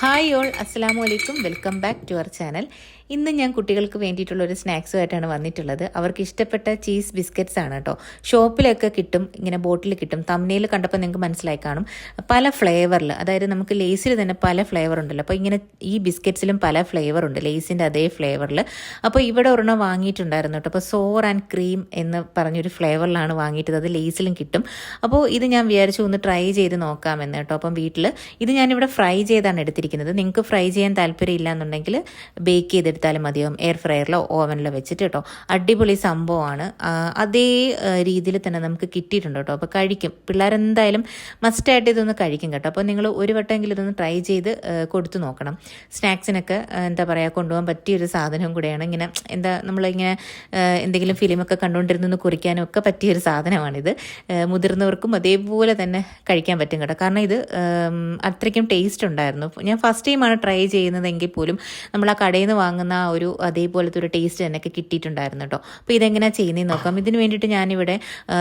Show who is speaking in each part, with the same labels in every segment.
Speaker 1: Hi all, അസ്സലാമു അലൈക്കും. Welcome back to our channel. ഇന്ന് ഞാൻ കുട്ടികൾക്ക് വേണ്ടിയിട്ടുള്ള ഒരു സ്നാക്സുമായിട്ടാണ് വന്നിട്ടുള്ളത്. അവർക്ക് ഇഷ്ടപ്പെട്ട ചീസ് ബിസ്ക്കറ്റ്സ് ആണ് കേട്ടോ. ഷോപ്പിലൊക്കെ കിട്ടും, ഇങ്ങനെ ബോട്ടിൽ കിട്ടും. തമ്മിൽ കണ്ടപ്പോൾ നിങ്ങൾക്ക് മനസ്സിലായി കാണും. പല ഫ്ലേവറിൽ, അതായത് നമുക്ക് ലേസിൽ തന്നെ പല ഫ്ലേവർ ഉണ്ടല്ലോ. അപ്പോൾ ഇങ്ങനെ ഈ ബിസ്ക്കറ്റ്സിലും പല ഫ്ലേവർ ഉണ്ട്, ലേസിൻ്റെ അതേ ഫ്ലേവറിൽ. അപ്പോൾ ഇവിടെ ഒരെണ്ണം വാങ്ങിയിട്ടുണ്ടായിരുന്നു കേട്ടോ. അപ്പോൾ സോർ ആൻഡ് ക്രീം എന്ന് പറഞ്ഞൊരു ഫ്ലേവറിലാണ് വാങ്ങിയിട്ടത്. അത് ലേസിലും കിട്ടും. അപ്പോൾ ഇത് ഞാൻ വിചാരിച്ചു ഒന്ന് ട്രൈ ചെയ്ത് നോക്കാമെന്ന് കേട്ടോ. അപ്പം വീട്ടിൽ ഇത് ഞാനിവിടെ ഫ്രൈ ചെയ്താണ് എടുത്തിരിക്കുന്നത്. നിങ്ങൾക്ക് ഫ്രൈ ചെയ്യാൻ താല്പര്യമില്ല എന്നുണ്ടെങ്കിൽ ബേക്ക് ചെയ്തെടുത്താലും മതിയാവും, എയർ ഫ്രയറിലോ ഓവനിലോ വെച്ചിട്ട് കേട്ടോ. അടിപൊളി സംഭവമാണ്. അതേ രീതിയിൽ തന്നെ നമുക്ക് കിട്ടിയിട്ടുണ്ട് കേട്ടോ. അപ്പോൾ കഴിക്കും പിള്ളേരെന്തായാലും മസ്റ്റായിട്ട് ഇതൊന്ന് കഴിക്കും കേട്ടോ. അപ്പോൾ നിങ്ങൾ ഒരു വട്ടമെങ്കിലും ഇതൊന്ന് ട്രൈ ചെയ്ത് കൊടുത്തു നോക്കണം. സ്നാക്സിനൊക്കെ എന്താ പറയുക, കൊണ്ടുപോകാൻ പറ്റിയൊരു സാധനവും കൂടെയാണ്. ഇങ്ങനെ എന്താ നമ്മളിങ്ങനെ എന്തെങ്കിലും ഫിലിമൊക്കെ കണ്ടുകൊണ്ടിരുന്നൊന്ന് കുറിക്കാനും ഒക്കെ പറ്റിയൊരു സാധനമാണിത്. മുതിർന്നവർക്കും അതേപോലെ തന്നെ കഴിക്കാൻ പറ്റും കേട്ടോ. കാരണം ഇത് അത്രയ്ക്കും ടേസ്റ്റ് ഉണ്ടായിരുന്നു. ഞാൻ ഫസ്റ്റ് ടൈമാണ് ട്രൈ ചെയ്യുന്നതെങ്കിൽ പോലും നമ്മൾ ആ കടയിൽ നിന്ന് വാങ്ങുന്ന ആ ഒരു അതേപോലത്തെ ഒരു ടേസ്റ്റ് എനിക്ക് കിട്ടിയിട്ടുണ്ടായിരുന്നു കേട്ടോ. അപ്പോൾ ഇതെങ്ങനെയാണ് ചെയ്യുന്നതെന്ന് നോക്കാം. ഇതിന് വേണ്ടിയിട്ട് ഞാനിവിടെ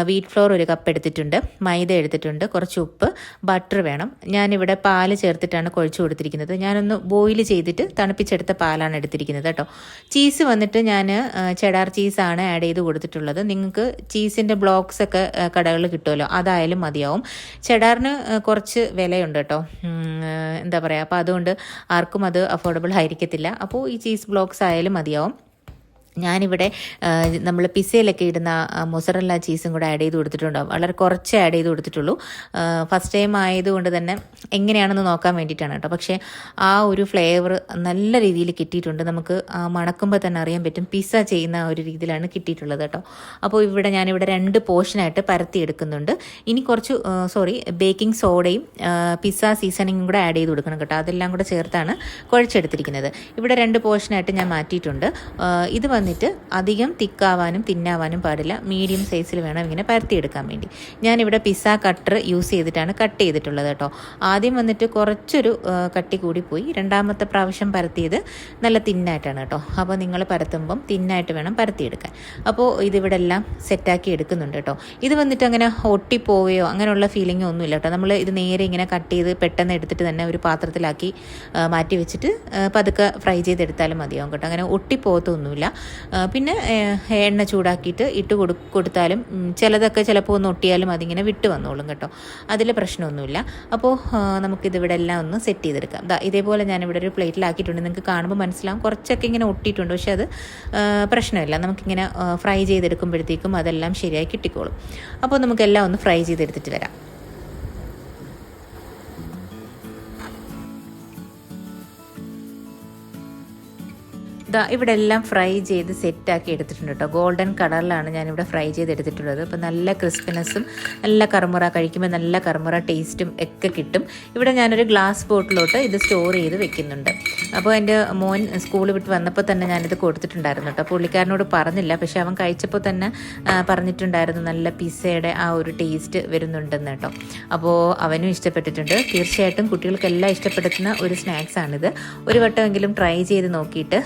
Speaker 1: വീറ്റ് ഫ്ലോർ ഒരു കപ്പ് എടുത്തിട്ടുണ്ട്, മൈദ എടുത്തിട്ടുണ്ട്, കുറച്ച് ഉപ്പ്, ബട്ടർ വേണം. ഞാനിവിടെ പാല് ചേർത്തിട്ടാണ് കുഴച്ച് കൊടുത്തിരിക്കുന്നത്. ഞാനൊന്ന് ബോയിൽ ചെയ്തിട്ട് തണുപ്പിച്ചെടുത്ത പാലാണ് എടുത്തിരിക്കുന്നത് കേട്ടോ. ചീസ് വന്നിട്ട് ഞാൻ ചെഡാർ ചീസാണ് ആഡ് ചെയ്ത് കൊടുത്തിട്ടുള്ളത്. നിങ്ങൾക്ക് ചീസിൻ്റെ ബ്ലോക്സ് ഒക്കെ കടകളിൽ കിട്ടുമല്ലോ, അതായാലും മതിയാവും. ചെഡാറിന് കുറച്ച് വിലയുണ്ട് കേട്ടോ, എന്താ പറയുക. അപ്പോൾ അതുകൊണ്ട് ആർക്കും അത് അഫോർഡബിൾ ആയിരിക്കത്തില്ല. അപ്പോൾ ഈ ചീസ് ബ്ലോക്സ് ആയാലും മതിയാവും. ഞാനിവിടെ നമ്മൾ പിസയിലൊക്കെ ഇടുന്ന മൊസറല്ല ചീസും കൂടെ ആഡ് ചെയ്ത് കൊടുത്തിട്ടുണ്ടാവും. വളരെ കുറച്ച് ആഡ് ചെയ്ത് കൊടുത്തിട്ടുള്ളൂ. ഫസ്റ്റ് ടൈം ആയതുകൊണ്ട് തന്നെ എങ്ങനെയാണെന്ന് നോക്കാൻ വേണ്ടിയിട്ടാണ് കേട്ടോ. പക്ഷേ ആ ഒരു ഫ്ലേവർ നല്ല രീതിയിൽ കിട്ടിയിട്ടുണ്ട്. നമുക്ക് മണക്കുമ്പോൾ തന്നെ അറിയാൻ പറ്റും പിസ്സ ചെയ്യുന്ന ഒരു രീതിയിലാണ് കിട്ടിയിട്ടുള്ളത് കേട്ടോ. അപ്പോൾ ഞാനിവിടെ 2 പോർഷനായിട്ട് പരത്തി എടുക്കുന്നുണ്ട്. ഇനി കുറച്ച് ബേക്കിംഗ് സോഡയും പിസ്സ സീസണിങ്ങും കൂടെ ആഡ് ചെയ്ത് കൊടുക്കണം കേട്ടോ. അതെല്ലാം കൂടെ ചേർത്താണ് കുഴച്ചെടുത്തിരിക്കുന്നത്. ഇവിടെ 2 പോർഷനായിട്ട് ഞാൻ മാറ്റിയിട്ടുണ്ട്. ഇത് വന്നിട്ട് അധികം തിക്കാവാനും തിന്നാവാനും പാടില്ല, മീഡിയം സൈസിൽ വേണം ഇങ്ങനെ പരത്തിയെടുക്കാൻ വേണ്ടി. ഞാനിവിടെ പിസ്സ കട്ടർ യൂസ് ചെയ്തിട്ടാണ് കട്ട് ചെയ്തിട്ടുള്ളത് കേട്ടോ. ആദ്യം വന്നിട്ട് കുറച്ചൊരു കട്ടി കൂടിപ്പോയി, രണ്ടാമത്തെ പ്രാവശ്യം പരത്തിയത് നല്ല തിന്നായിട്ടാണ് കേട്ടോ. അപ്പോൾ നിങ്ങൾ പരത്തുമ്പം തിന്നായിട്ട് വേണം പരത്തിയെടുക്കാൻ. അപ്പോൾ ഇതിവിടെ എല്ലാം സെറ്റാക്കി എടുക്കുന്നുണ്ട് കേട്ടോ. ഇത് വന്നിട്ട് അങ്ങനെ ഒട്ടിപ്പോവുകയോ അങ്ങനെയുള്ള ഫീലിങ്ങോ ഒന്നുമില്ല കേട്ടോ. നമ്മൾ ഇത് നേരെ ഇങ്ങനെ കട്ട് ചെയ്ത് പെട്ടെന്ന് എടുത്തിട്ട് തന്നെ ഒരു പാത്രത്തിലാക്കി മാറ്റി വെച്ചിട്ട് പതുക്കെ ഫ്രൈ ചെയ്തെടുത്താലും മതിയാവും കേട്ടോ. അങ്ങനെ ഒട്ടിപ്പോകത്തൊന്നുമില്ല. പിന്നെ എണ്ണ ചൂടാക്കിയിട്ട് കൊടുത്താലും ചിലതൊക്കെ ചിലപ്പോൾ ഒന്ന് ഒട്ടിയാലും അതിങ്ങനെ വിട്ട് വന്നോളും കേട്ടോ. അതിൽ പ്രശ്നമൊന്നുമില്ല. അപ്പോൾ നമുക്കിതിവിടെ എല്ലാം ഒന്ന് സെറ്റ് ചെയ്തെടുക്കാം. ഇതേപോലെ ഞാനിവിടെ ഒരു പ്ലേറ്റിലാക്കിയിട്ടുണ്ട്. നിങ്ങൾക്ക് കാണുമ്പോൾ മനസ്സിലാവും കുറച്ചൊക്കെ ഇങ്ങനെ ഒട്ടിയിട്ടുണ്ട്. പക്ഷെ അത് പ്രശ്നമില്ല. നമുക്കിങ്ങനെ ഫ്രൈ ചെയ്തെടുക്കുമ്പോഴത്തേക്കും അതെല്ലാം ശരിയായി കിട്ടിക്കോളും. അപ്പോൾ നമുക്കെല്ലാം ഒന്ന് ഫ്രൈ ചെയ്തെടുത്തിട്ട് വരാം. ഇവിടെ എല്ലാം ഫ്രൈ ചെയ്ത് സെറ്റാക്കി എടുത്തിട്ടുണ്ട് കേട്ടോ. ഗോൾഡൻ കളറിലാണ് ഞാനിവിടെ ഫ്രൈ ചെയ്ത് എടുത്തിട്ടുള്ളത്. അപ്പോൾ നല്ല ക്രിസ്പിനെസ്സും നല്ല കറുമുറ, കഴിക്കുമ്പോൾ നല്ല കറുമുറ ടേസ്റ്റും ഒക്കെ കിട്ടും. ഇവിടെ ഞാനൊരു ഗ്ലാസ് ബോട്ടിലോട്ട് ഇത് സ്റ്റോർ ചെയ്ത് വെക്കുന്നുണ്ട്. അപ്പോൾ എൻ്റെ മോൻ സ്കൂൾ വിട്ട് വന്നപ്പോൾ തന്നെ ഞാനിത് കൊടുത്തിട്ടുണ്ടായിരുന്നു കേട്ടോ. പുള്ളിക്കാരനോട് പറഞ്ഞില്ല, പക്ഷേ അവൻ കഴിച്ചപ്പോൾ തന്നെ പറഞ്ഞിട്ടുണ്ടായിരുന്നു നല്ല പിസ്സയുടെ ആ ഒരു ടേസ്റ്റ് വരുന്നുണ്ടെന്ന് കേട്ടോ. അപ്പോൾ അവനും ഇഷ്ടപ്പെട്ടിട്ടുണ്ട്. തീർച്ചയായിട്ടും കുട്ടികൾക്കെല്ലാം ഇഷ്ടപ്പെടുന്ന ഒരു സ്നാക്സാണിത്. ഒരു വട്ടമെങ്കിലും ട്രൈ ചെയ്ത് നോക്കിയിട്ട്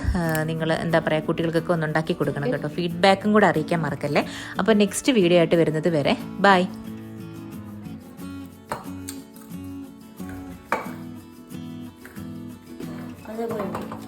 Speaker 1: നിങ്ങൾ എന്താ പറയുക, കുട്ടികൾക്കൊക്കെ ഒന്ന് ഉണ്ടാക്കി കൊടുക്കണം കേട്ടോ. ഫീഡ്ബാക്കും കൂടെ അറിയിക്കാൻ മറക്കല്ലേ. അപ്പോൾ നെക്സ്റ്റ് വീഡിയോ ആയിട്ട് വരുന്നത് വരെ ബൈ.
Speaker 2: അതേപോലെ